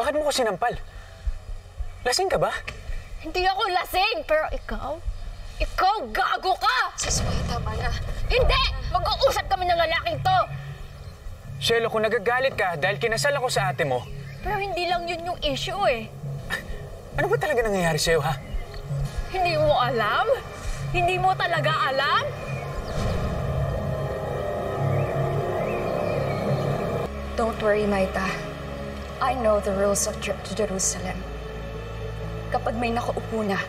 Bakit mo ko sinampal? Lasing ka ba? Hindi ako lasing, pero ikaw gago ka! Sasuya, tama na. Hindi! Mag-uusap kami ng lalaking to! Shelo, kung nagagalit ka dahil kinasal ako sa ate mo... Pero hindi lang yun yung issue eh. Ano ba talaga nangyayari sa'yo, ha? Hindi mo alam? Hindi mo talaga alam? Don't worry, Maita. I know the rules of trip to Jerusalem. Kapag may nakaupo na,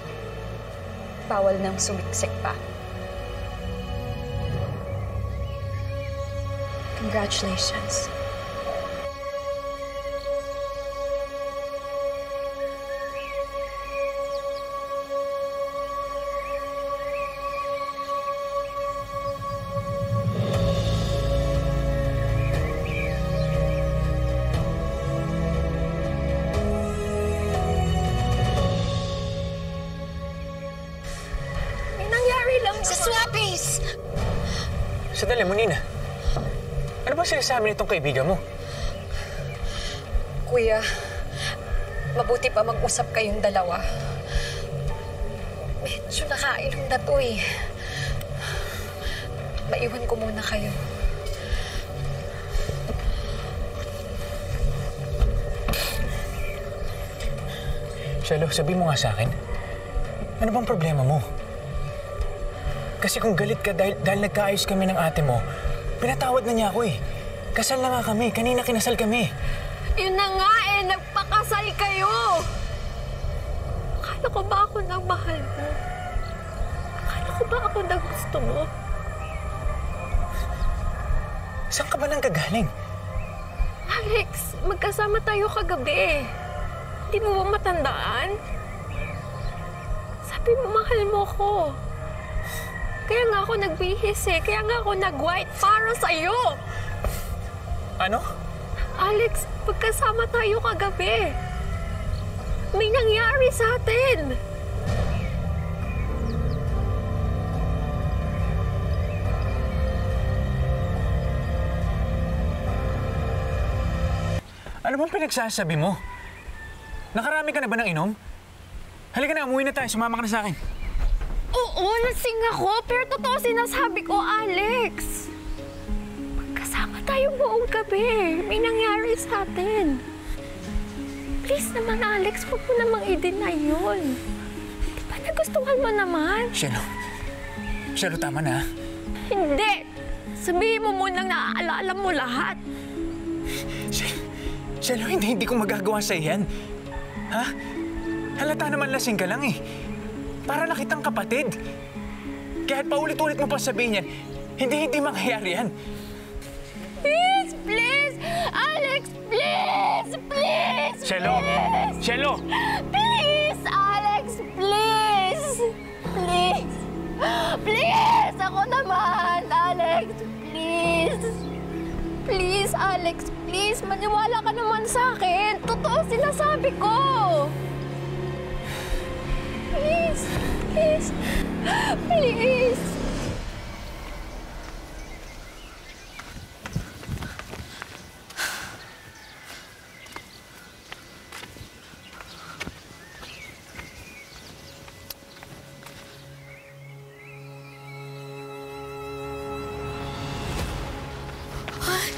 bawal nang sumiksik pa. Congratulations. Sandali mo, Nina. Ano ba sinasabi nitong kaibigan mo? Kuya, mabuti pa mag-usap kayong dalawa. Medyo nakainom na to eh. Maiwan ko muna kayo. Shelo, sabi mo nga sa akin, ano bang problema mo? Kasi kung galit ka dahil nagkaayos kami ng ate mo, pinatawad na niya ako eh. Kasal na nga kami. Kanina kinasal kami. Yun na nga eh, nagpakasal kayo! Akala ko ba ako nagmahal mo? Akala ko ba ako nagusto mo? Saan ka ba nang gagaling? Alex, magkasama tayo kagabi. Hindi mo ba matandaan? Sabi mo, mahal mo ko. Kaya nga ako nagbihis eh. Kaya nga ako nag-white para sa'yo. Ano? Alex, pagkasama tayo kagabi. May nangyari sa atin. Ano bang pinagsasabi mo? Nakarami ka na ba ng inom? Halika na, umuwi na tayo. Sumama ka na sa akin. Oo, lasing ako. Pero totoo sinasabi ko, Alex. Magkasama tayo buong gabi. May nangyari sa atin. Please naman, Alex. Huwag mo namang i-deny yun. Di ba nagustuhan mo naman? Shelo, tama na. Hindi. Sabihin mo munang naaalala mo lahat. Shelo, hindi ko magagawa sa iyan. Ha? Halata naman lasing ka lang eh. Para na kitang kapatid. Kahit paulit-ulit mo pa sabihin yan, hindi mangyayari yan. Please, please! Alex, please! Please! Shelo! Please! Shelo! Please, Alex, please! Please! Please! Ako naman, Alex! Please! Please, Alex, please! Maniwala ka naman sa akin! Totoo sinasabi ko! Please! Please! Please!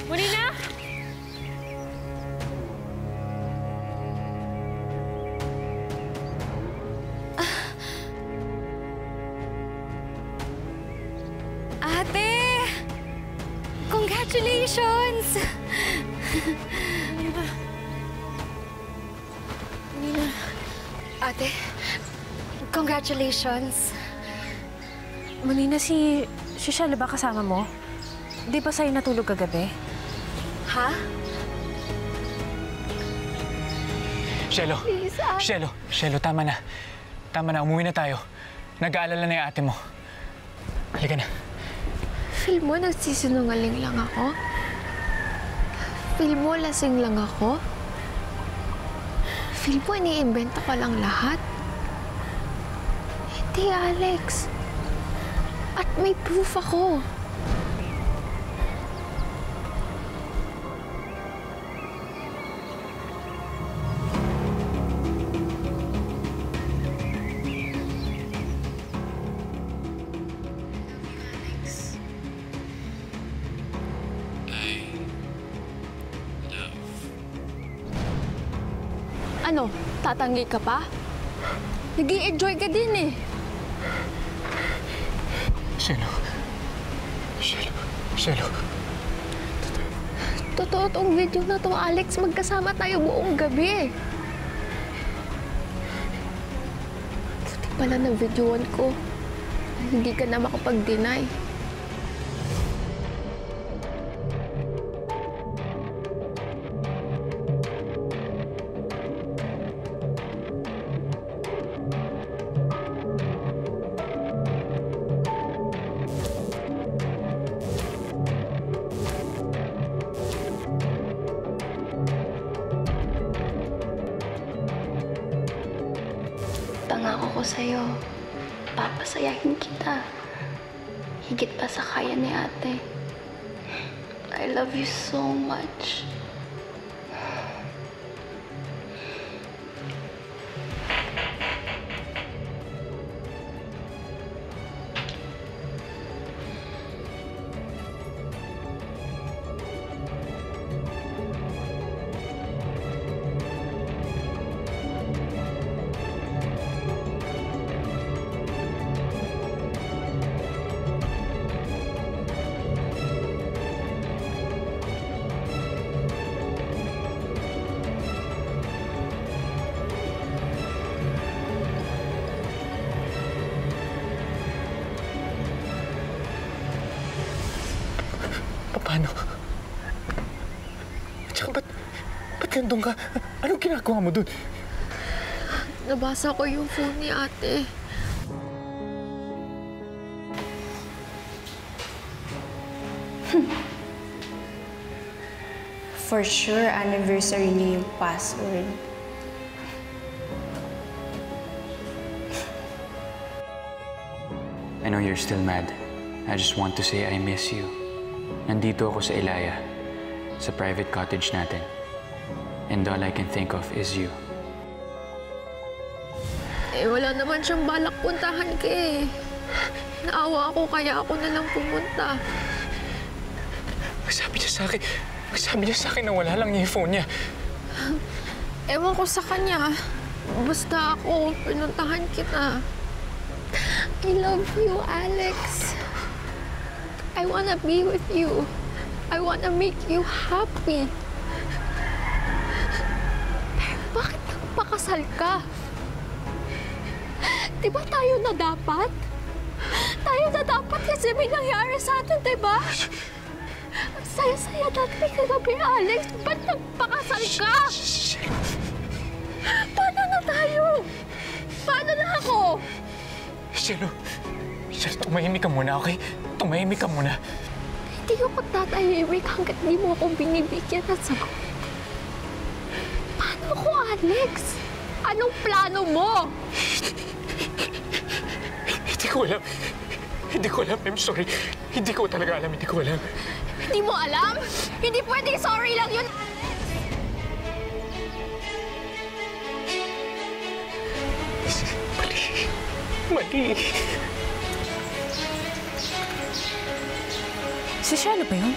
Muli na! Ate! Congratulations! Nina. Ate, congratulations. Manina, si Shelo ba kasama mo? Di ba sa'yo natulog kagabi? Ha? Shelo! Please, Ate. Shelo, tama na. Tama na, umuwi na tayo. Nag-aalala na yung ate mo. Halika na. Feel mo nagsisinungaling lang ako? Feel mo lasing lang ako? Feel mo iniimbento ko lang lahat? Hindi, Alex. At may proof ako. Ano, tatanggi ka pa? Nag-i-enjoy ka din eh. Shelo. Totoo tong video na to, Alex. Magkasama tayo buong gabi. Buti pala na videoan ko. Hindi ka na makapag-deny. Pangako ko sa'yo, papasayahin kita. Higit pa sa kaya ni ate. I love you so much. Paano? At saka ba't nandun ka? Anong ginagawa mo dun? Nabasa ko yung phone ni ate. For sure, anniversary niya yung password. I know you're still mad. I just want to say I miss you. Nandito ako sa Ilaya, sa private cottage natin. And all I can think of is you. Eh, wala naman siyang balak puntahan ka eh. Naawa ako kaya ako na lang pumunta. Magsabi niya sa akin na wala lang niya yung phone niya. Ewan ko sa kanya. Basta ako, pinuntahan kita. I love you, Alex. I wanna be with you. I wanna make you happy. Pero bakit nagpakasal ka? Di ba tayo na dapat? Tayo na dapat kasi may nangyari sa atin, di ba? Ang saya-saya natin kagabi, Alex. Ba't nagpakasal ka? Paano na tayo? Paano na ako? Shelo, tumahimik ka muna, okay? Tumahimik ka muna. Hindi ako tatahimik hanggat di mo ako binibigyan ng sagot. Paano ako, Alex? Anong plano mo? Hindi ko alam. Hindi ko alam. I'm sorry. Hindi ko talaga alam. Hindi ko alam. Hindi mo alam? Hindi pwedeng sorry lang yun, Alex! Mali. Si Shelo ba yun?